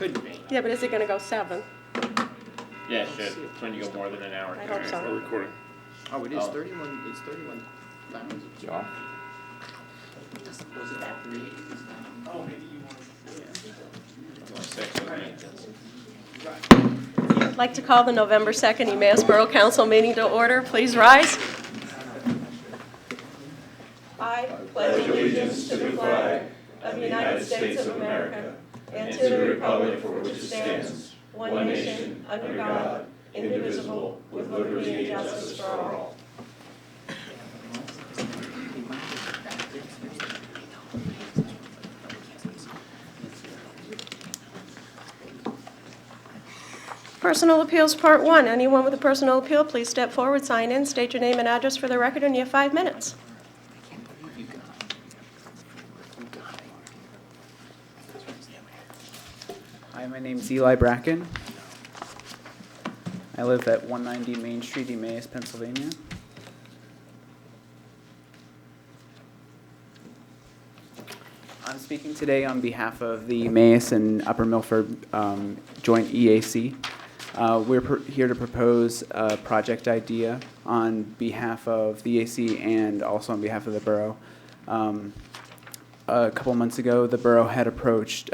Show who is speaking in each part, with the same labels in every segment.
Speaker 1: could be.
Speaker 2: Yeah, but is it gonna go 7?
Speaker 1: Yeah, it should. When you go more than an hour.
Speaker 2: I hope so.
Speaker 3: We're recording.
Speaker 4: Oh, it is
Speaker 1: Oh.
Speaker 4: 31, it's 31,000.
Speaker 3: You off?
Speaker 4: Was it that 3?
Speaker 1: Oh, maybe you want to. Only 6, wasn't it?
Speaker 2: I'd like to call the November 2nd Emmaus Borough Council meeting to order. Please rise. I pledge allegiance to the flag of the United States of America and to the republic for which it stands, one nation, under God, indivisible, with liberty and justice for all. Personal Appeals Part 1. Anyone with a personal appeal, please step forward, sign in, state your name and address for the record, and you have 5 minutes.
Speaker 5: Hi, my name's Eli Bracken. I live at 190 Main Street, Emmaus, Pennsylvania. I'm speaking today on behalf of the Emmaus and Upper Milford Joint EAC. We're here to propose a project idea on behalf of the EAC and also on behalf of the borough. A couple months ago, the borough had approached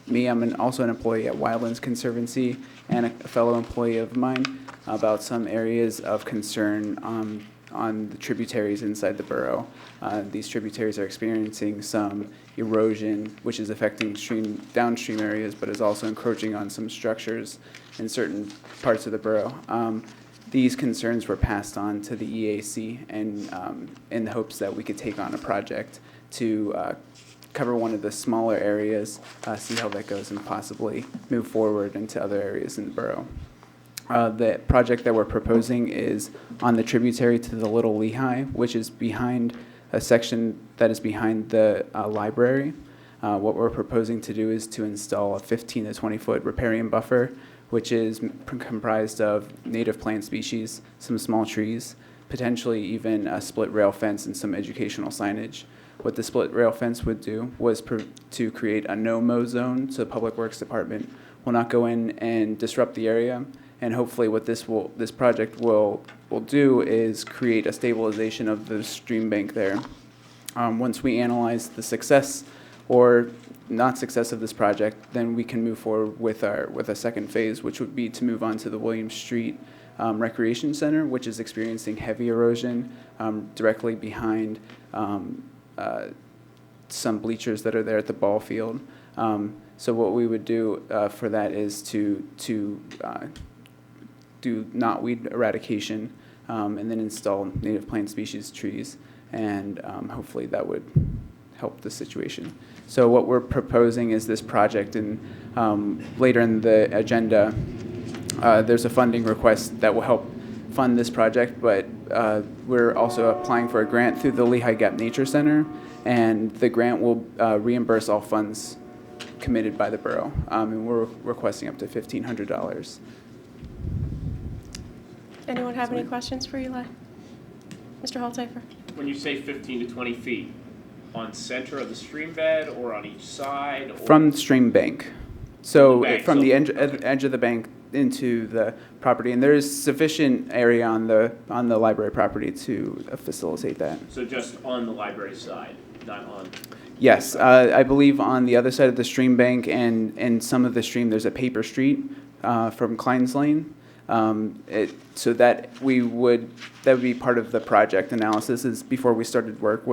Speaker 5: me. I'm also an employee at Wildlands Conservancy and a fellow employee of mine about some areas of concern on the tributaries inside the borough. These tributaries are experiencing some erosion, which is affecting downstream areas, but is also encroaching on some structures in certain parts of the borough. These concerns were passed on to the EAC and in the hopes that we could take on a project to cover one of the smaller areas, see how that goes, and possibly move forward into other areas in the borough. The project that we're proposing is on the tributary to the Little Lehigh, which is behind a section that is behind the library. What we're proposing to do is to install a 15 to 20 foot riparian buffer, which is comprised of native plant species, some small trees, potentially even a split rail fence and some educational signage. What the split rail fence would do was to create a no-mow zone, so the Public Works Department will not go in and disrupt the area. And hopefully what this project will do is create a stabilization of the stream bank there. Once we analyze the success or not success of this project, then we can move forward with a second phase, which would be to move on to the William Street Recreation Center, which is experiencing heavy erosion directly behind some bleachers that are there at the ball field. So what we would do for that is to do knotweed eradication and then install native plant species trees, and hopefully that would help the situation. So what we're proposing is this project, and later in the agenda there's a funding request that will help fund this project, but we're also applying for a grant through the Lehigh Gap Nature Center, and the grant will reimburse all funds committed by the borough, and we're requesting up to $1,500.
Speaker 2: Anyone have any questions for Eli? Mr. Holzheifer?
Speaker 1: When you say 15 to 20 feet, on center of the stream bed or on each side? Or
Speaker 5: From the stream bank. So
Speaker 1: From the bank,
Speaker 5: from
Speaker 1: so-
Speaker 5: the edge of the bank into the property, and there is sufficient area on the library property to facilitate that.
Speaker 1: So just on the library side, not on.
Speaker 5: Yes, I believe on the other side of the stream bank and some of the stream, there's a paper street from Klein's Lane. So that would be part of the project analysis. Is before we started work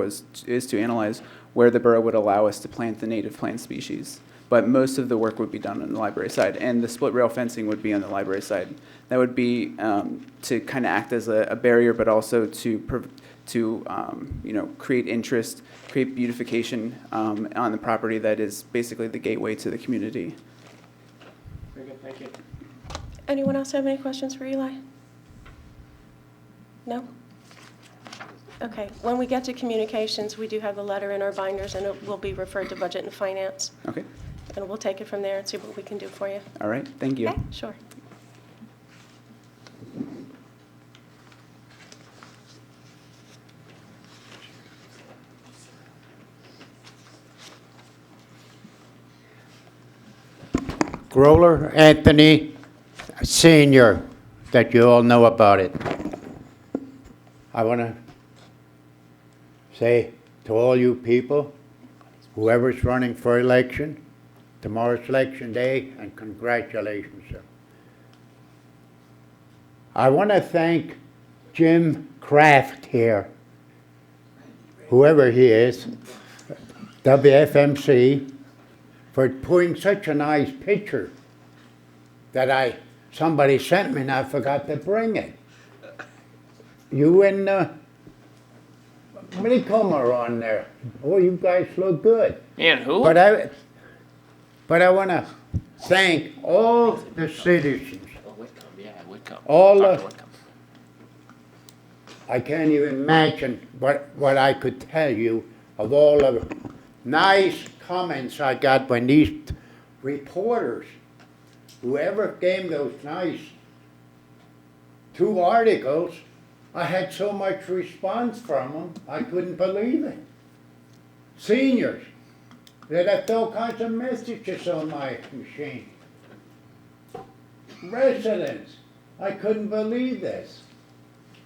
Speaker 5: is to analyze where the borough would allow us to plant the native plant species. But most of the work would be done on the library side, and the split rail fencing would be on the library side. That would be to kind of act as a barrier, but also to create interest, create beautification on the property that is basically the gateway to the community.
Speaker 1: Very good, thank you.
Speaker 2: Anyone else have any questions for Eli? No? Okay, when we get to communications, we do have the letter in our binders, and it will be referred to Budget and Finance.
Speaker 5: Okay.
Speaker 2: And we'll take it from there and see what we can do for you.
Speaker 5: All right. Thank you.
Speaker 2: Okay, sure.
Speaker 3: Groller Anthony Sr., that you all know about it. I want to say to all you people, whoever's running for election, tomorrow's election day, and congratulations, sir. I want to thank Jim Kraft here, whoever he is, WFMC, for putting such a nice picture that somebody sent me and I forgot to bring it. You and Manicom are on there. Oh, you guys look good.
Speaker 1: And who?
Speaker 3: But I want to thank all the citizens.
Speaker 1: Oh, Whitcomb, yeah, Whitcomb.
Speaker 3: All
Speaker 1: Dr.
Speaker 3: the-
Speaker 1: Whitcomb.
Speaker 3: I can't even imagine what I could tell you of all the nice comments I got when these reporters, whoever gave those nice 2 articles, I had so much response from them, I couldn't believe it. Seniors, they left all kinds of messages on my machine. Residents, I couldn't believe this.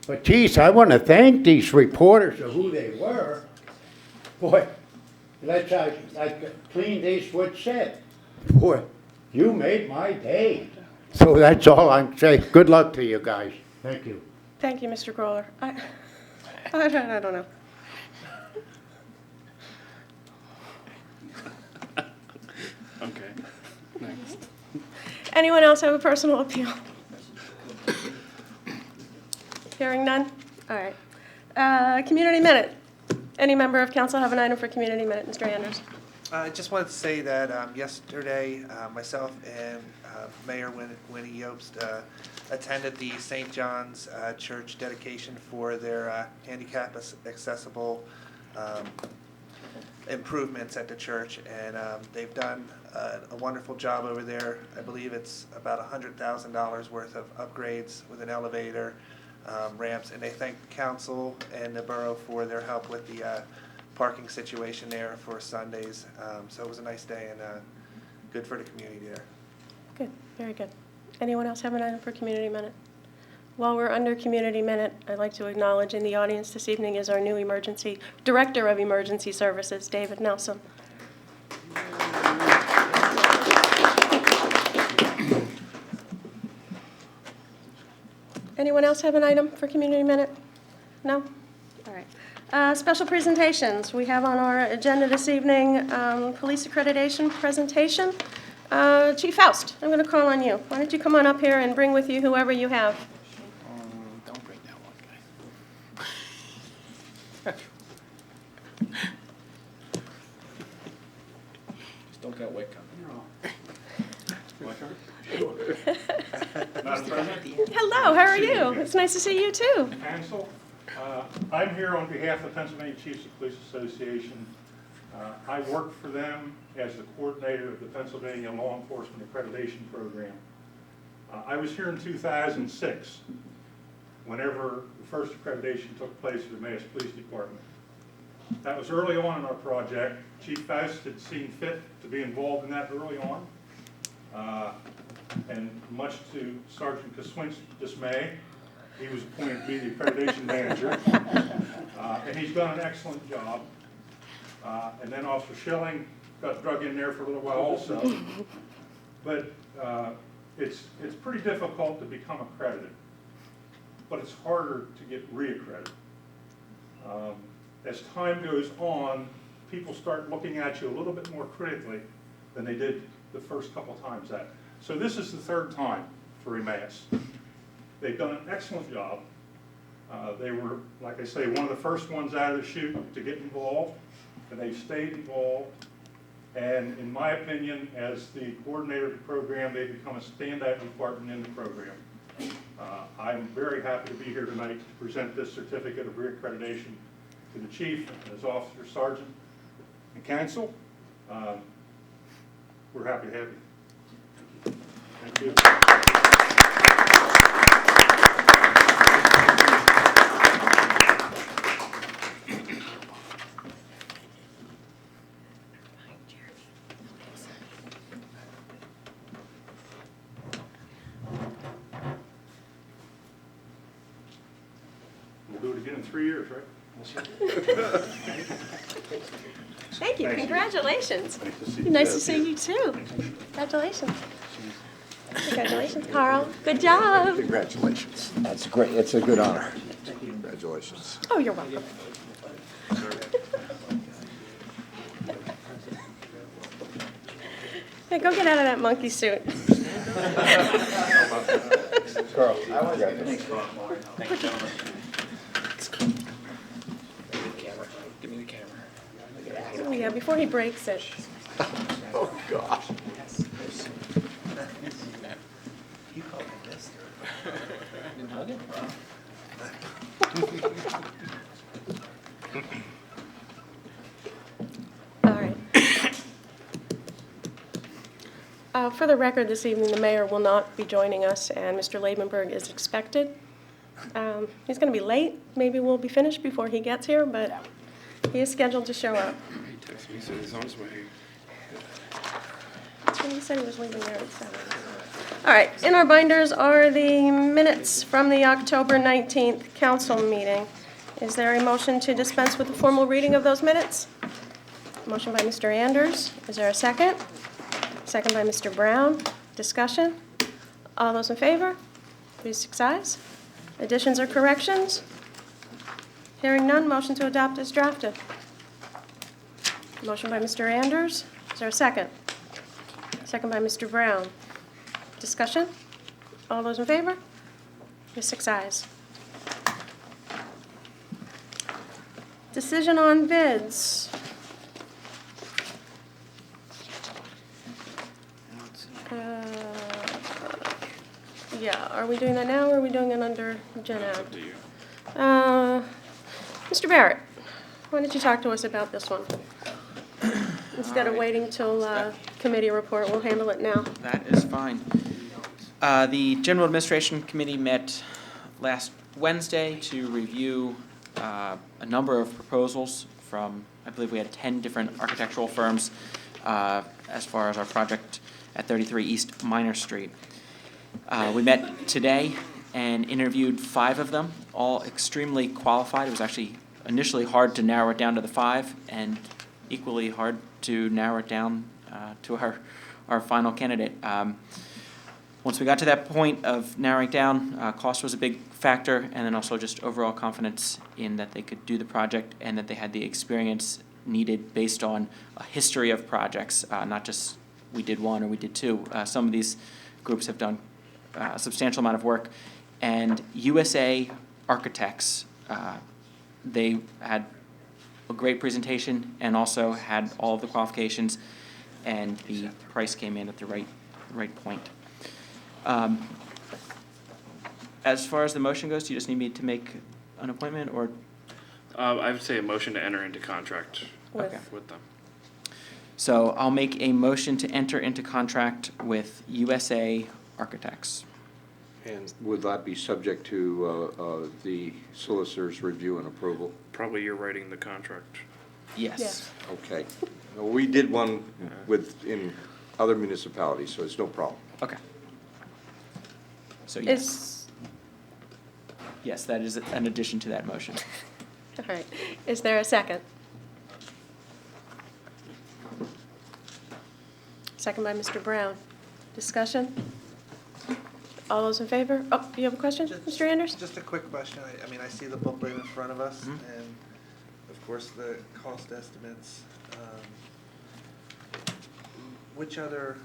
Speaker 3: But geez, I want to thank these reporters of who they were. Boy, like Clint Eastwood said, boy, you made my day. So that's all I'm saying. Good luck to you guys. Thank you.
Speaker 2: Thank you, Mr. Groller. I don't know.
Speaker 4: Okay. Next.
Speaker 2: Anyone else have a personal appeal? Hearing none? All right. Community minute. Any member of council have an item for community minute? Mr. Anders.
Speaker 6: I just wanted to say that yesterday, myself and Mayor Winnie Yobst attended the St. John's Church dedication for their handicap accessible improvements at the church, and they've done a wonderful job over there. I believe it's about $100,000 worth of upgrades with an elevator, ramps, and they thank the council and the borough for their help with the parking situation there for Sundays. So it was a nice day and good for the community there.
Speaker 2: Good, very good. Anyone else have an item for community minute? While we're under community minute, I'd like to acknowledge in the audience this evening is our new Director of Emergency Services, David Nelson. Anyone else have an item for community minute? No? All right. Special presentations. We have on our agenda this evening, police accreditation presentation. Chief Faust, I'm going to call on you. Why don't you come on up here and bring with you whoever you have.
Speaker 4: Don't break that one, guys. Just don't get Whitcomb.
Speaker 7: Madam President,
Speaker 2: Hello, how are you? It's nice to see you too.
Speaker 7: Council, I'm here on behalf of Pennsylvania Chiefs of Police Association. I work for them as the coordinator of the Pennsylvania Law Enforcement Accreditation Program. I was here in 2006 whenever the first accreditation took place at the Emmaus Police Department. That was early on in our project. Chief Faust had seen fit to be involved in that early on. And much to Sergeant Kaswin's dismay, he was appointed to be the accreditation manager. And he's done an excellent job. And then Officer Schilling got drug in there for a little while also. But it's pretty difficult to become accredited. But it's harder to get reaccredited. As time goes on, people start looking at you a little bit more critically than they did the first couple times at. So this is the third time for Emmaus. They've done an excellent job. They were, like I say, one of the first ones out of the chute to get involved, and they've stayed involved. And in my opinion, as the coordinator of the program, they've become a standout department in the program. I'm very happy to be here tonight to present this certificate of reaccreditation to the chief and his officer, sergeant, and council. We're happy to have you. Thank you. in 3 years, right?
Speaker 2: Thank you,
Speaker 7: Thank you.
Speaker 2: congratulations.
Speaker 7: Nice to see you.
Speaker 2: Nice to see you too. Congratulations. Congratulations, Carl. Good job.
Speaker 8: Congratulations. That's great. It's a good honor. Congratulations.
Speaker 2: Oh, you're welcome. Hey, go get out of that monkey suit.
Speaker 8: Carl,
Speaker 4: Give me the camera.
Speaker 2: Oh, yeah, before he breaks it.
Speaker 8: oh, gosh.
Speaker 4: Didn't hug it?
Speaker 2: All right. For the record, this evening, the mayor will not be joining us, and Mr. Labenberg is expected. He's going to be late. Maybe we'll be finished before he gets here, but he is scheduled to show up.
Speaker 4: He texted me, said he's on his way.
Speaker 2: That's when he said he was leaving there at 7. All right, in our binders are the minutes from the October 19th council meeting. Is there a motion to dispense with the formal reading of those minutes? Motion by Mr. Anders. Is there a second? Second by Mr. Brown. Discussion? All those in favor? Please six ayes. Additions or corrections? Hearing none, motion to adopt is drafted. Motion by Mr. Anders. Is there a second? Second by Mr. Brown. Discussion? All those in favor? Please six ayes. Decision on bids. Yeah, are we doing that now, or are we doing it under Gen Ed?
Speaker 4: Up to you.
Speaker 2: Mr. Barrett, why don't you talk to us about this one? Instead of waiting till committee report, we'll handle it now.
Speaker 9: That is fine. The General Administration Committee met last Wednesday to review a number of proposals from, I believe we had 10 different architectural firms as far as our project at 33 East Minor Street. We met today and interviewed 5 of them, all extremely qualified. It was actually initially hard to narrow it down to the 5, and equally hard to narrow it down to our final candidate. Once we got to that point of narrowing down, cost was a big factor, and then also just overall confidence in that they could do the project and that they had the experience needed based on a history of projects, not just we did one or we did 2. Some of these groups have done a substantial amount of work, and USA Architects, they had a great presentation and also had all of the qualifications, and the price came in at the right point. As far as the motion goes, do you just need me to make an appointment, or?
Speaker 4: I would say a motion to enter into contract
Speaker 2: Okay.
Speaker 4: with them.
Speaker 9: So I'll make a motion to enter into contract with USA Architects.
Speaker 8: And would that be subject to the solicitor's review and approval?
Speaker 4: Probably you're writing the contract.
Speaker 9: Yes.
Speaker 8: Okay. Well, we did one in other municipalities, so it's no problem.
Speaker 9: Okay. So yes. Yes, that is an addition to that motion.
Speaker 2: All right, is there a second? Second by Mr. Brown. Discussion? All those in favor? Oh, you have a question, Mr. Anders?
Speaker 6: Just a quick question. I mean, I see the book right in front of us, and of course, the cost estimates. Which other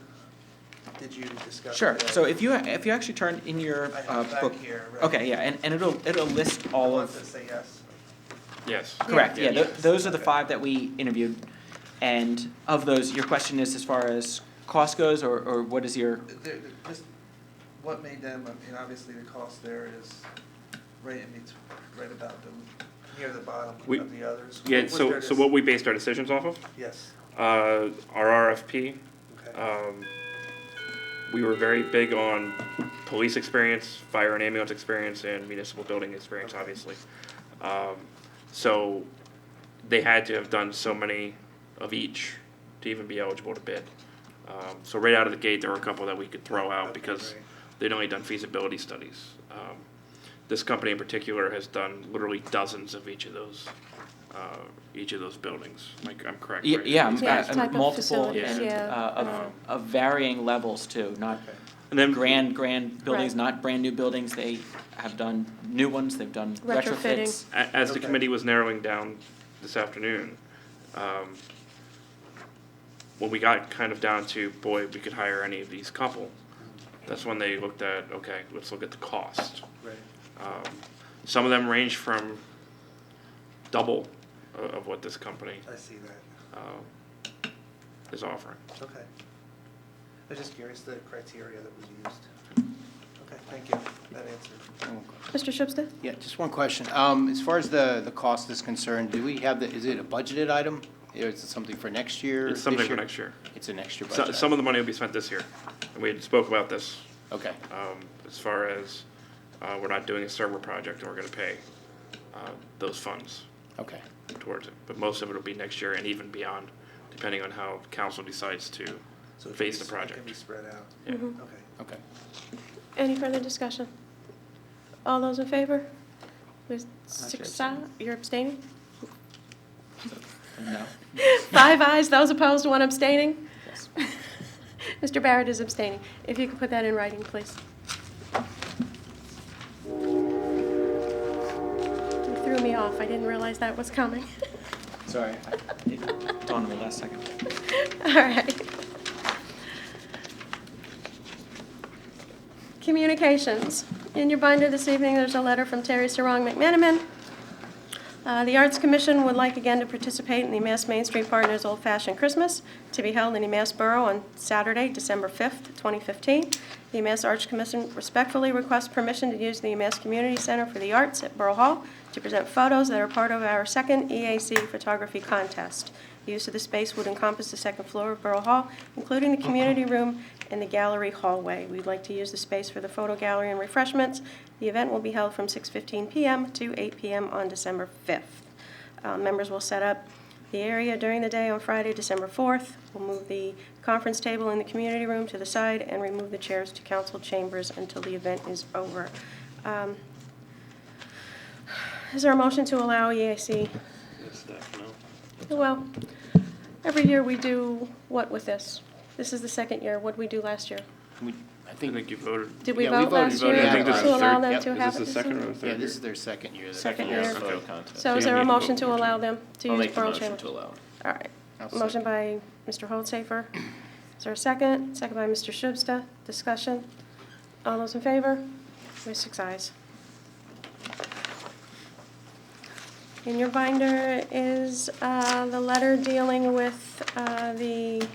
Speaker 6: did you discuss?
Speaker 9: Sure.
Speaker 6: today?
Speaker 9: So if you actually turn in your
Speaker 6: I have it
Speaker 9: book.
Speaker 6: back here, right?
Speaker 9: Okay, yeah, and it'll list
Speaker 6: I
Speaker 9: all
Speaker 6: want
Speaker 9: of.
Speaker 6: to say yes.
Speaker 4: Yes.
Speaker 9: Correct, yeah,
Speaker 4: Yeah.
Speaker 9: those are the
Speaker 6: Okay.
Speaker 9: 5 that we interviewed. And of those, your question is as far as cost goes, or what is your,
Speaker 6: Just what made them, I mean, obviously the cost there is right about near the bottom
Speaker 4: We-
Speaker 6: of the others.
Speaker 4: Yeah,
Speaker 6: Was
Speaker 4: so
Speaker 6: there
Speaker 4: what we based our decisions off of?
Speaker 6: Yes,
Speaker 4: Our RFP,
Speaker 6: okay.
Speaker 4: we were very big on police experience, fire and ambulance experience, and municipal building experience,
Speaker 6: Okay.
Speaker 4: obviously. So they had to have done so many of each to even be eligible to bid. So right out of the gate, there were a couple that we could throw out
Speaker 6: Okay,
Speaker 4: because
Speaker 6: great.
Speaker 4: they'd only done feasibility studies. this company in particular has done literally dozens of each of those buildings. Like, I'm correct, right?
Speaker 9: Yeah,
Speaker 2: Yeah, type of
Speaker 9: multiple
Speaker 2: facilities,
Speaker 9: and
Speaker 2: yeah.
Speaker 9: of varying levels too, not
Speaker 4: And then
Speaker 9: grand buildings,
Speaker 2: Right.
Speaker 9: not brand new buildings. They have done new ones, they've done
Speaker 2: Retrofitting.
Speaker 9: retrofits.
Speaker 4: As the
Speaker 6: Okay.
Speaker 4: committee was narrowing down this afternoon, when we got kind of down to, boy, we could hire any of these couple, that's when they looked at, okay, let's look at the cost.
Speaker 6: Right.
Speaker 4: Some of them range from double of what this company
Speaker 6: I see that.
Speaker 4: is offering.
Speaker 6: Okay. I was just curious the criteria that was used. Okay, thank you. That answered.
Speaker 2: Mr. Shubsta?
Speaker 10: Yeah, just one question. As far as the cost is concerned, do we have is it a budgeted item? Or is it something for next year?
Speaker 4: It's something
Speaker 10: this
Speaker 4: for
Speaker 10: year?
Speaker 4: next year.
Speaker 10: It's a next year
Speaker 4: So,
Speaker 10: budget.
Speaker 4: some of the money will be spent this year, and we had spoke about this,
Speaker 10: Okay,
Speaker 4: as far as, we're not doing a server project, and we're gonna pay, those funds
Speaker 10: okay.
Speaker 4: towards it. But most of it will be next year and even beyond, depending on how council decides to
Speaker 6: So it can
Speaker 4: phase
Speaker 6: be-
Speaker 4: the project.
Speaker 6: It can be spread out.
Speaker 4: Yeah.
Speaker 2: Mhm.
Speaker 6: Okay.
Speaker 10: Okay.
Speaker 2: Any further discussion? All those in favor? There's six, you're abstaining?
Speaker 9: No.
Speaker 2: 5 ayes, those opposed, 1 abstaining?
Speaker 9: Yes.
Speaker 2: Mr. Barrett is abstaining. If you could put that in writing, please. You threw me off. I didn't realize that was coming.
Speaker 9: Sorry, it dawned on me last second.
Speaker 2: All right. Communications. In your binder this evening, there's a letter from Terry Sarong McManaman. The Arts Commission would like again to participate in the Emmaus Main Street Partners Old Fashioned Christmas to be held in Emmaus Borough on Saturday, December 5th, 2015. The Emmaus Arts Commission respectfully requests permission to use the Emmaus Community Center for the Arts at Borough Hall to present photos that are part of our second EAC photography contest. Use of the space would encompass the second floor of Borough Hall, including the community room and the gallery hallway. We'd like to use the space for the photo gallery and refreshments. The event will be held from 6:15 p.m. to 8 p.m. on December 5th. Members will set up the area during the day on Friday, December 4th. We'll move the conference table in the community room to the side and remove the chairs to council chambers until the event is over. Is there a motion to allow EAC? Well, every year we do what with this? This is the second year. What did we do last year?
Speaker 10: I
Speaker 4: I
Speaker 10: think,
Speaker 4: think you voted.
Speaker 2: Did we
Speaker 10: Yeah, we
Speaker 2: vote
Speaker 10: voted.
Speaker 2: last
Speaker 10: Voted.
Speaker 2: year
Speaker 10: I think this is
Speaker 2: to
Speaker 10: the
Speaker 2: allow
Speaker 4: third-
Speaker 2: them
Speaker 10: yep.
Speaker 2: to
Speaker 10: Is
Speaker 2: have
Speaker 1: Is
Speaker 2: it
Speaker 1: this the
Speaker 2: this
Speaker 1: second
Speaker 2: year?
Speaker 1: or third?
Speaker 10: yeah,
Speaker 1: year?
Speaker 10: this is their second year.
Speaker 2: Second
Speaker 10: They've
Speaker 2: year.
Speaker 10: done
Speaker 1: Okay.
Speaker 10: photo contest.
Speaker 2: So is there a motion to allow them to
Speaker 1: I'll
Speaker 2: use
Speaker 1: make the
Speaker 2: Borough
Speaker 1: motion
Speaker 2: Chamber?
Speaker 1: to allow.
Speaker 2: All right.
Speaker 10: I'll
Speaker 2: Motion by Mr. Holdsafer. Is there a second? Second by Mr. Shubsta. Discussion. All those in favor? There's 6 ayes. In your binder is the letter dealing with the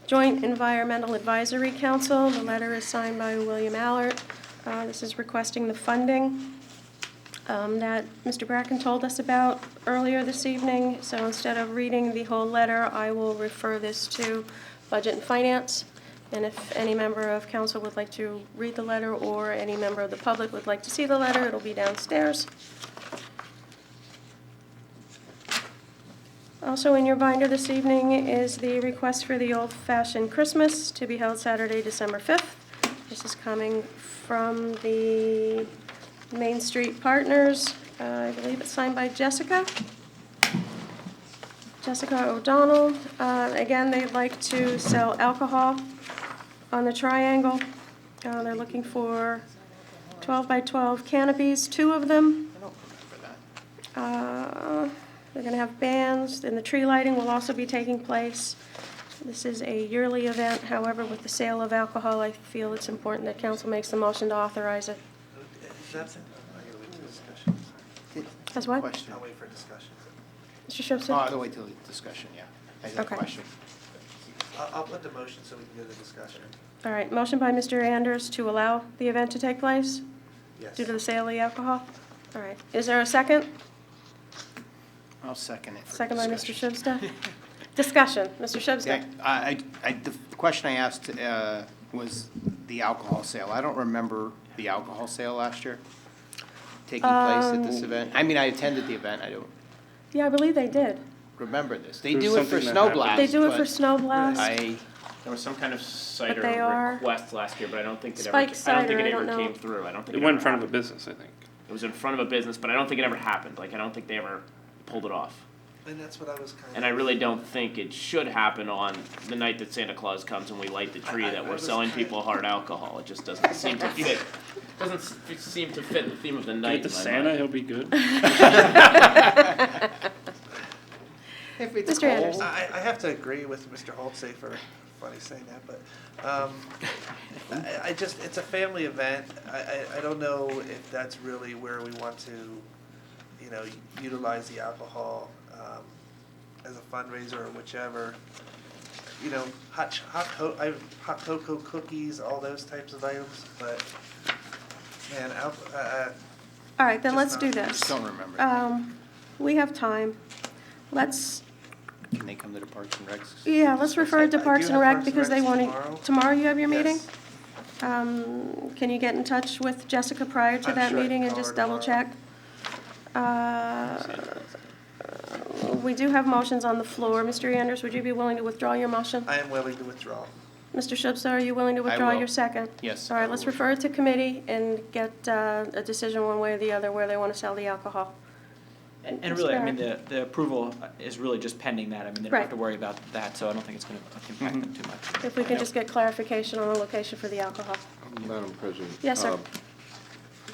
Speaker 2: Joint Environmental Advisory Council. The letter is signed by William Allert. This is requesting the funding that Mr. Bracken told us about earlier this evening. So instead of reading the whole letter, I will refer this to Budget and Finance. And if any member of council would like to read the letter or any member of the public would like to see the letter, it'll be downstairs. Also in your binder this evening is the request for the old-fashioned Christmas to be held Saturday, December 5th. This is coming from the Main Street Partners. I believe it's signed by Jessica O'Donnell. Again, they'd like to sell alcohol on the triangle. They're looking for 12 by 12 canopies, 2 of them.
Speaker 10: I don't remember that.
Speaker 2: They're going to have bands, and the tree lighting will also be taking place. This is a yearly event. However, with the sale of alcohol, I feel it's important that council makes the motion to authorize it.
Speaker 6: That's it. I gotta wait till discussion.
Speaker 2: As what?
Speaker 10: Question.
Speaker 6: I'll wait for discussion.
Speaker 2: Mr.
Speaker 10: Oh,
Speaker 2: Shubstack?
Speaker 10: I'll wait till the discussion, yeah. I got
Speaker 2: Okay.
Speaker 10: a question.
Speaker 6: I'll put the motion so we can go to discussion.
Speaker 2: All right, motion by Mr. Anders to allow the event to take place
Speaker 6: Yes.
Speaker 2: due to the sale of the alcohol. All right, is there a second?
Speaker 10: I'll second it for
Speaker 2: Second by Mr.
Speaker 10: discussion.
Speaker 2: Shubstack. Discussion, Mr. Shubstack.
Speaker 10: Yeah, the question I asked was the alcohol sale. I don't remember the alcohol sale last year taking place at this event. I mean, I attended the event, I don't
Speaker 2: Yeah, I believe they did.
Speaker 10: remember this. They
Speaker 1: There's
Speaker 10: do it for
Speaker 1: something that
Speaker 10: snow
Speaker 1: happened.
Speaker 10: blast.
Speaker 2: They do it for
Speaker 10: but
Speaker 2: Snow Blast.
Speaker 10: I
Speaker 1: There was some kind of cider
Speaker 2: they are-
Speaker 1: request last year, but I don't think it ever,
Speaker 2: Spike
Speaker 1: I don't
Speaker 2: cider,
Speaker 1: think it
Speaker 2: I
Speaker 1: ever
Speaker 2: don't know.
Speaker 1: came through. I don't think
Speaker 4: It
Speaker 1: it
Speaker 4: went in
Speaker 1: ever
Speaker 4: front of a
Speaker 1: happened.
Speaker 4: business, I think.
Speaker 1: It was in front of a business, but I don't think it ever happened. Like, I don't think they ever pulled it off.
Speaker 6: And that's what I was kind of.
Speaker 1: And I really don't think it should happen on the night that Santa Claus comes and we light the tree that
Speaker 6: I
Speaker 1: we're
Speaker 6: was
Speaker 1: selling
Speaker 6: kinda-
Speaker 1: people hard alcohol. It just doesn't seem to fit. Doesn't seem to fit the theme of the
Speaker 4: Give
Speaker 1: night
Speaker 4: it to
Speaker 1: in my
Speaker 4: Santa,
Speaker 1: mind.
Speaker 4: he'll be good.
Speaker 10: If it's
Speaker 2: Mr. Anderson.
Speaker 10: cold.
Speaker 6: I have to agree with Mr. Holtsafer, funny saying that, but, I just, it's a family event. I don't know if that's really where we want to, you know, utilize the alcohol, as a fundraiser or whichever. You know, hot cocoa cookies, all those types of items, but, man,
Speaker 2: All right, then
Speaker 6: Just
Speaker 2: let's
Speaker 6: not-
Speaker 2: do
Speaker 10: Just
Speaker 2: this.
Speaker 10: don't remember.
Speaker 2: We have time. Let's,
Speaker 10: Can they come to the Parks and Recs?
Speaker 2: yeah, let's refer it to
Speaker 6: I do
Speaker 2: Parks and
Speaker 6: have
Speaker 2: Rec
Speaker 6: Parks and
Speaker 2: because they
Speaker 6: Recs
Speaker 2: want
Speaker 6: tomorrow.
Speaker 2: to, tomorrow you have your meeting?
Speaker 6: yes.
Speaker 2: Can you get in touch with Jessica prior to
Speaker 6: I'm
Speaker 2: that
Speaker 6: sure I can
Speaker 2: meeting and
Speaker 6: call
Speaker 2: just
Speaker 6: her
Speaker 2: double
Speaker 6: tomorrow.
Speaker 2: check? We do have motions on the floor. Mr. Anders, would you be willing to withdraw your motion?
Speaker 6: I am willing to withdraw.
Speaker 2: Mr. Shubstar, are you willing to
Speaker 10: I
Speaker 2: withdraw
Speaker 10: will.
Speaker 2: your second?
Speaker 10: Yes.
Speaker 2: All
Speaker 10: I
Speaker 2: right,
Speaker 10: will
Speaker 2: let's
Speaker 10: withdraw.
Speaker 2: refer it to committee and get a decision one way or the other where they want to sell the alcohol.
Speaker 9: And really, I mean, the approval is really just pending that. I mean, they don't
Speaker 2: Right.
Speaker 9: have to worry about that, so I don't think it's gonna impact them too much.
Speaker 2: If we can just get clarification on the location for the alcohol.
Speaker 8: Madam President.
Speaker 2: Yes, sir.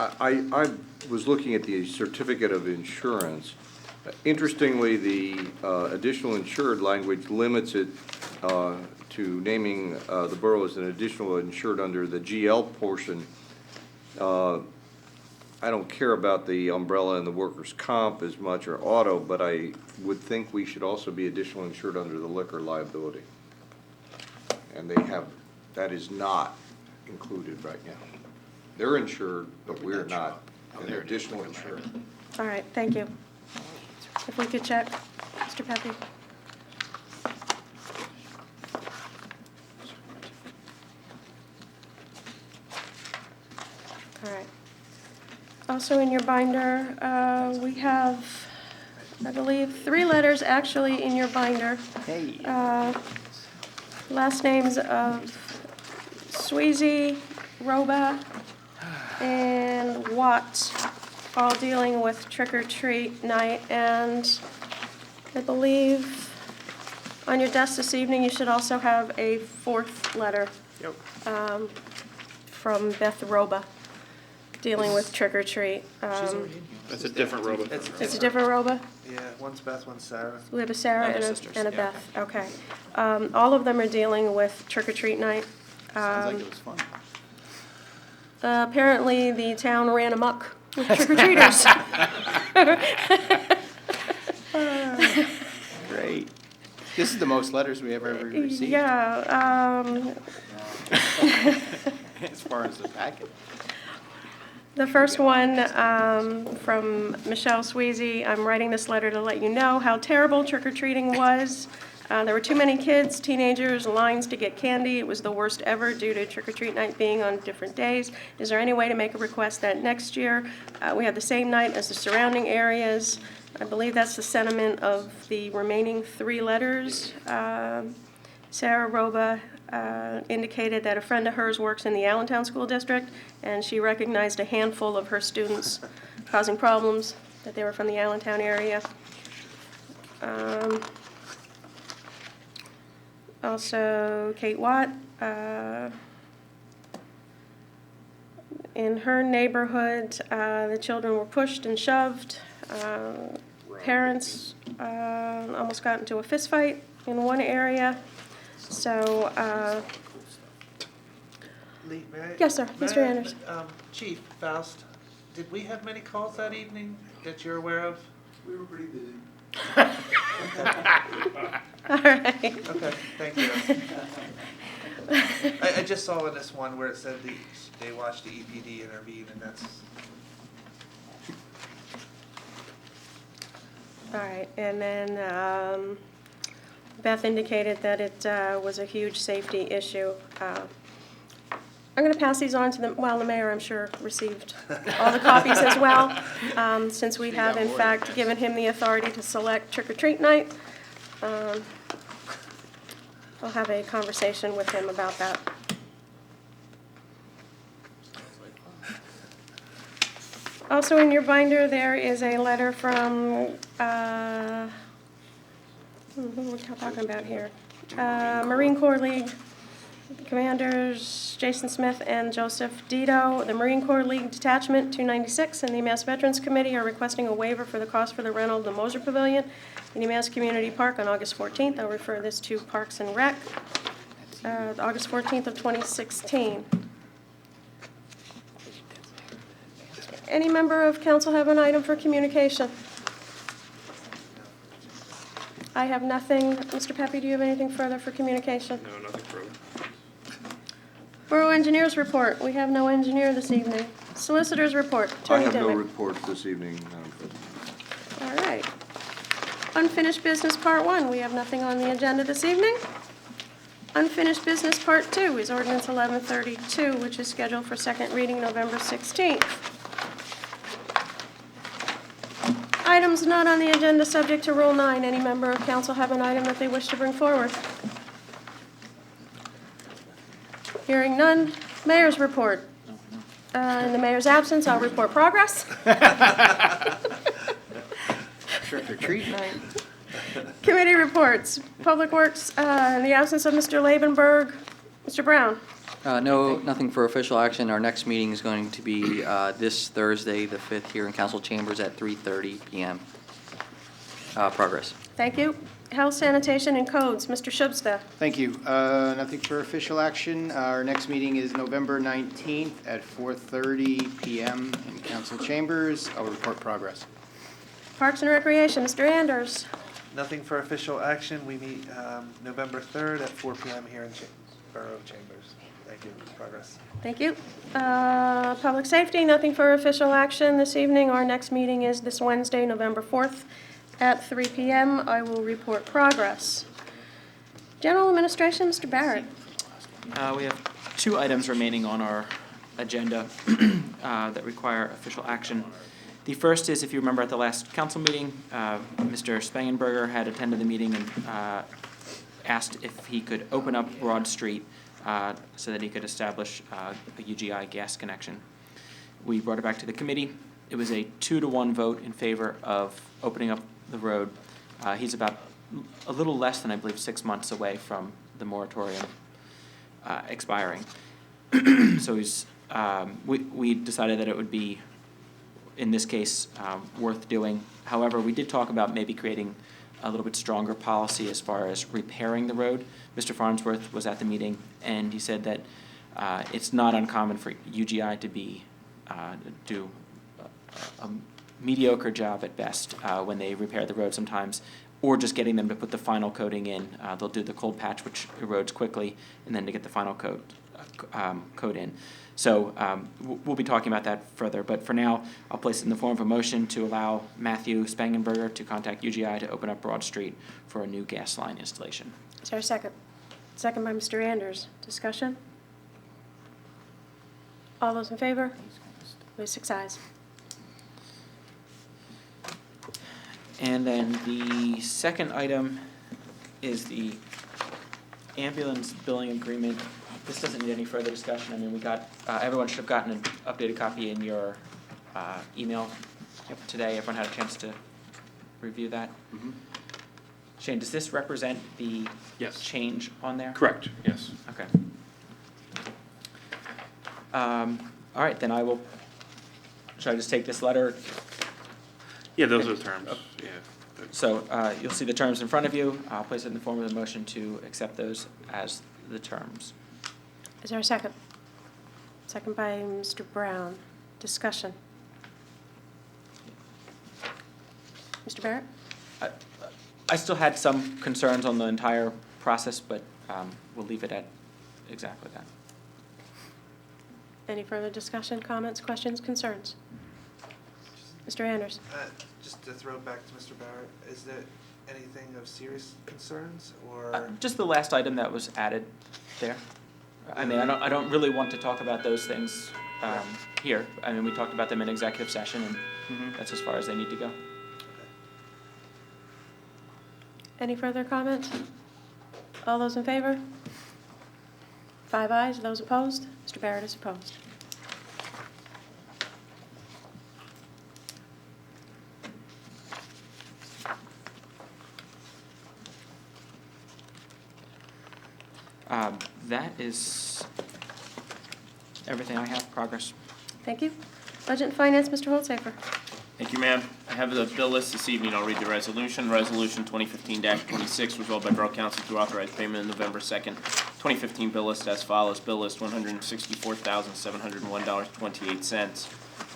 Speaker 8: I was looking at the certificate of insurance. Interestingly, the additional insured language limits it to naming the borough as an additional insured under the GL portion. I don't care about the umbrella and the workers' comp as much, or auto, but I would think we should also be additional insured under the liquor liability. And they have, that is not included right now. They're insured, but we're not, and they're additional insured.
Speaker 2: All right, thank you. If we could check, Mr. Pepe. All right. Also in your binder, we have, I believe, 3 letters actually in your binder.
Speaker 10: Hey.
Speaker 2: Last names of Sweezy, Roba, and Watt, all dealing with trick or treat night. And I believe on your desk this evening, you should also have a 4th letter.
Speaker 10: Yep.
Speaker 2: From Beth Roba, dealing with trick or treat.
Speaker 4: That's a different robot.
Speaker 2: It's a different Roba?
Speaker 6: Yeah, one's Beth, one's Sarah.
Speaker 2: We have a Sarah
Speaker 9: Oh,
Speaker 2: and
Speaker 9: they're
Speaker 2: a,
Speaker 9: sisters,
Speaker 2: and a
Speaker 9: yeah.
Speaker 2: Beth, okay. All of them are dealing with trick or treat night.
Speaker 10: Sounds like it was fun.
Speaker 2: Apparently, the town ran amok with trick or treaters.
Speaker 10: Great. This is the most letters we ever received.
Speaker 2: Yeah,
Speaker 10: As far as the packet.
Speaker 2: the first one, from Michelle Sweezy, I'm writing this letter to let you know how terrible trick-or-treating was. There were too many kids, teenagers, lines to get candy. It was the worst ever due to trick-or-treat night being on different days. Is there any way to make a request that next year, we have the same night as the surrounding areas? I believe that's the sentiment of the remaining 3 letters. Sarah Roba indicated that a friend of hers works in the Allentown School District, and she recognized a handful of her students causing problems, that they were from the Allentown area. Also, Kate Watt, in her neighborhood, the children were pushed and shoved. Parents almost got into a fist fight in one area. So,
Speaker 6: Lee, may I?
Speaker 2: Yes, sir.
Speaker 6: may
Speaker 2: Mr.
Speaker 6: I-
Speaker 2: Anderson.
Speaker 6: Chief Faust, did we have many calls that evening that you're aware of?
Speaker 11: We were pretty busy.
Speaker 2: all right.
Speaker 6: Okay, thank you. I just saw in this one where it said they watched the EPD intervene, and that's,
Speaker 2: All right, and then Beth indicated that it was a huge safety issue. I'm going to pass these on to the, well, the mayor, I'm sure, received all the copies as well, since we have in fact given him the authority to select trick-or-treat night. I'll have a conversation with him about that. Also in your binder, there is a letter from, what are we talking about here? Marine Corps League Commanders Jason Smith and Joseph Dito. The Marine Corps League Detachment 296 and the UMass Veterans Committee are requesting a waiver for the cost for the rental of the Moser Pavilion in UMass Community Park on August 14th. I'll refer this to Parks and Rec, August 14th of 2016. Any member of council have an item for communication? I have nothing. Mr. Pepe, do you have anything further for communication?
Speaker 4: No, nothing further.
Speaker 2: Borough Engineers Report. We have no engineer this evening. Solicitors Report.
Speaker 8: I
Speaker 2: Attorney
Speaker 8: have no
Speaker 2: Dimick.
Speaker 8: report this evening, Madam President.
Speaker 2: All right. Unfinished Business Part 1. We have nothing on the agenda this evening. Unfinished Business Part 2 is Ordinance 1132, which is scheduled for second reading November 16th. Items not on the agenda subject to Rule 9. Any member of council have an item that they wish to bring forward? Hearing none. Mayor's report. In the mayor's absence, I'll report progress.
Speaker 10: Trick or treat night?
Speaker 2: Committee reports. Public Works, in the absence of Mr. Labenberg. Mr. Brown.
Speaker 11: No, nothing for official action. Our next meeting is going to be this Thursday, the 5th, here in council chambers at 3:30 p.m. Progress.
Speaker 2: Thank you. Health, Sanitation, and Codes. Mr. Shubsta.
Speaker 10: Thank you. Nothing for official action. Our next meeting is November 19th at 4:30 p.m. in council chambers. I'll report progress.
Speaker 2: Parks and Recreation. Mr. Anders.
Speaker 6: Nothing for official action. We meet November 3rd at 4 p.m. here in Borough Chambers. Thank you. Progress.
Speaker 2: Thank you. Public Safety. Nothing for official action this evening. Our next meeting is this Wednesday, November 4th at 3 p.m. I will report progress. General Administration. Mr. Barrett.
Speaker 9: We have 2 items remaining on our agenda that require official action. The first is, if you remember at the last council meeting, Mr. Spangenberger had attended the meeting and asked if he could open up Broad Street so that he could establish a UGI gas connection. We brought it back to the committee. It was a 2-to-1 vote in favor of opening up the road. He's about a little less than, I believe, 6 months away from the moratorium expiring. So he's, we decided that it would be, in this case, worth doing. However, we did talk about maybe creating a little bit stronger policy as far as repairing the road. Mr. Farnsworth was at the meeting, and he said that it's not uncommon for UGI to be do a mediocre job at best when they repair the road sometimes, or just getting them to put the final coating in. They'll do the cold patch, which erodes quickly, and then to get the final coat in. So we'll be talking about that further, but for now, I'll place it in the form of a motion to allow Matthew Spangenberger to contact UGI to open up Broad Street for a new gas line installation.
Speaker 2: Is there a second? Second by Mr. Anders. Discussion? All those in favor? With 6 ayes.
Speaker 9: And then the second item is the ambulance billing agreement. This doesn't need any further discussion. I mean, we got, everyone should have gotten an updated copy in your email today. Everyone had a chance to review that?
Speaker 4: Mm-hmm.
Speaker 9: Shane, does this represent the
Speaker 4: Yes.
Speaker 9: change on there?
Speaker 4: Correct, yes.
Speaker 9: Okay. All right, then I will, should I just take this letter?
Speaker 4: Yeah, those are the terms,
Speaker 9: Oh.
Speaker 4: yeah.
Speaker 9: So you'll see the terms in front of you. I'll place it in the form of a motion to accept those as the terms.
Speaker 2: Is there a second? Second by Mr. Brown. Discussion. Mr. Barrett?
Speaker 9: I still had some concerns on the entire process, but we'll leave it at exactly that.
Speaker 2: Any further discussion, comments, questions, concerns? Mr. Anders?
Speaker 6: Just to throw it back to Mr. Barrett, is there anything of serious concerns, or?
Speaker 9: Just the last item that was added there. I mean, I don't really want to talk about those things here. I mean, we talked about them in executive session, and that's as far as they need to go.
Speaker 2: Any further comments? All those in favor? 5 ayes. Those opposed? Mr. Barrett is opposed.
Speaker 9: That is everything I have. Progress.
Speaker 2: Thank you. Budget and Finance, Mr. Holzapher.
Speaker 1: Thank you, ma'am. I have the bill list this evening. I'll read the resolution. Resolution 2015-26, resolved by Borough Council to authorize payment of November 2nd, 2015 bill list as follows. Bill list $164,701.28.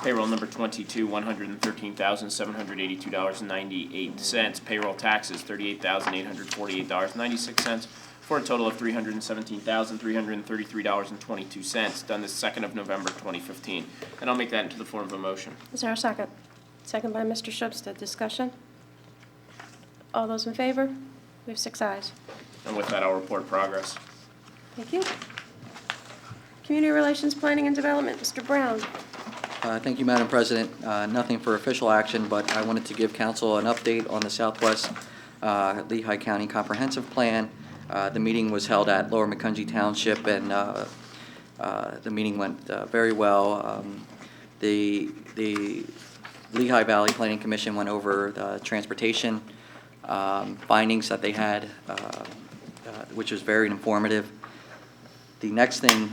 Speaker 1: Payroll number 22, $113,782.98. Payroll taxes, $38,848.96. For a total of $317,333.22, done the 2nd of November 2015. And I'll make that into the form of a motion.
Speaker 2: Is there a second? Second by Mr. Schubstadt. Discussion? All those in favor? We have 6 ayes.
Speaker 1: And with that, I'll report progress.
Speaker 2: Thank you. Community Relations Planning and Development, Mr. Brown.
Speaker 11: Thank you, Madam President. Nothing for official action, but I wanted to give council an update on the Southwest Lehigh County Comprehensive Plan. The meeting was held at Lower Macungie Township, and the meeting went very well. The Lehigh Valley Planning Commission went over the transportation findings that they had, which was very informative. The next thing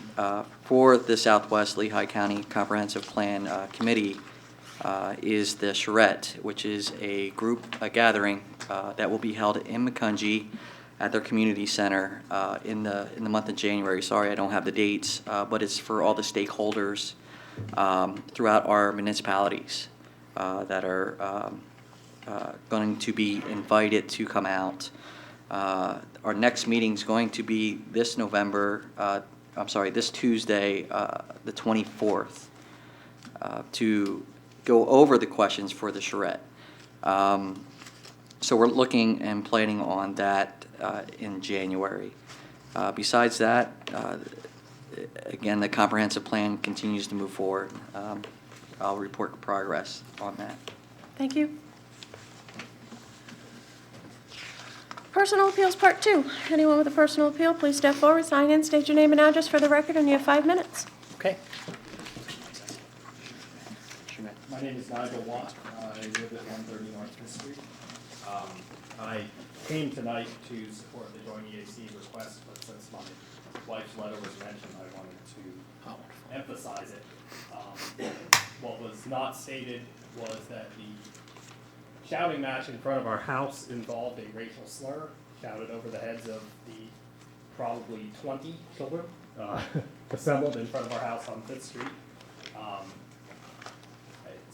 Speaker 11: for the Southwest Lehigh County Comprehensive Plan Committee is the charrette, which is a gathering that will be held in Macungie at their community center in the month of January. Sorry, I don't have the dates, but it's for all the stakeholders throughout our municipalities that are going to be invited to come out. Our next meeting is going to be this Tuesday, the 24th, to go over the questions for the charrette. So we're looking and planning on that in January. Besides that, again, the comprehensive plan continues to move forward. I'll report progress on that.
Speaker 2: Thank you. Personal Appeals Part 2. Anyone with a personal appeal, please step forward, sign in, state your name and address for the record, and you have 5 minutes.
Speaker 12: Okay. My name is Nigel Watt. I live at 130 North Fifth Street. I came tonight to support the joint EAC request, but since my wife's letter was mentioned, I wanted to emphasize it. What was not stated was that the shouting match in front of our house involved a racial slur shouted over the heads of the probably 20 children assembled in front of our house on 5th Street.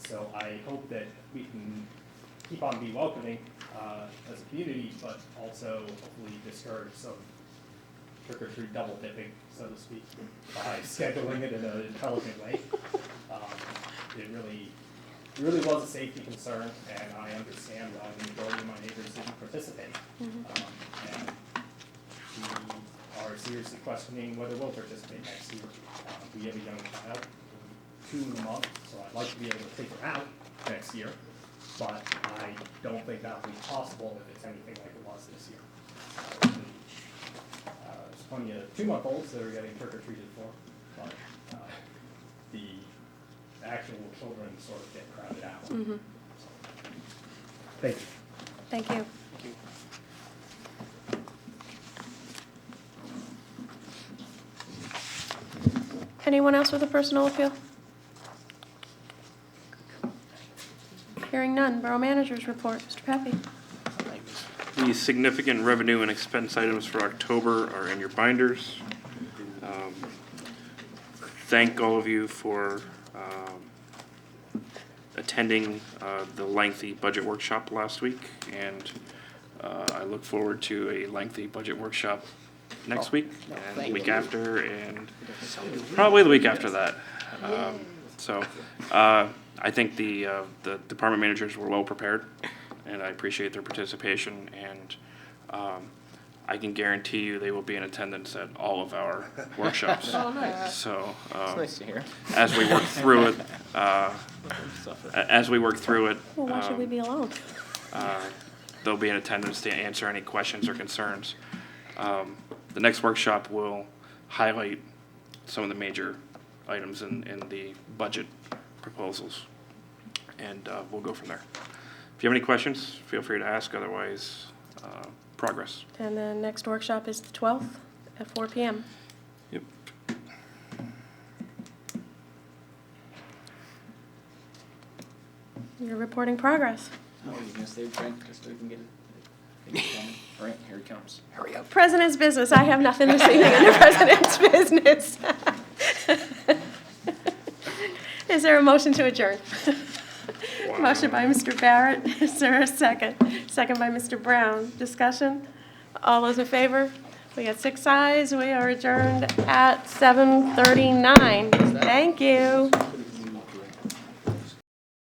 Speaker 12: So I hope that we can keep on be welcoming as a community, but also hopefully discourage some trick-or-treat double dipping, so to speak, by scheduling it in an intelligent way. It really was a safety concern, and I understand why the majority of my neighbors didn't participate. And we are seriously questioning whether we'll participate next year. We have a young child, 2 in a month, so I'd like to be able to take her out next year, but I don't think that will be possible if it's anything like it was this year. There's plenty of 2-month-olds that are getting trick-or-treated for, but the actual children sort of get crowded out. So, thank you.
Speaker 2: Thank you. Anyone else with a personal appeal? Hearing none. Borough Manager's report. Mr. Pepe.
Speaker 4: The significant revenue and expense items for October are in your binders. Thank all of you for attending the lengthy budget workshop last week, and I look forward to a lengthy budget workshop next week and the week after, and probably the week after that. I think the department managers were well prepared, and I appreciate their participation, and I can guarantee you they will be in attendance at all of our workshops.
Speaker 10: Oh, nice.
Speaker 4: So
Speaker 10: That's nice to hear.
Speaker 4: as we work through it,
Speaker 2: Well, why should we be alone?
Speaker 4: they'll be in attendance to answer any questions or concerns. The next workshop will highlight some of the major items in the budget proposals, and we'll go from there. If you have any questions, feel free to ask, otherwise, progress.
Speaker 2: And the next workshop is the 12th at 4 PM.
Speaker 4: Yep.
Speaker 2: You're reporting progress.
Speaker 1: Oh, you're gonna stay Frank, just so we can get it? All right, here he comes.
Speaker 10: Hurry up.
Speaker 2: President's business. I have nothing this evening under President's business. Is there a motion to adjourn? Motion by Mr. Barrett. Is there a second? Second by Mr. Brown. Discussion? All those in favor? We got 6 ayes. We are adjourned at 7:39. Thank you.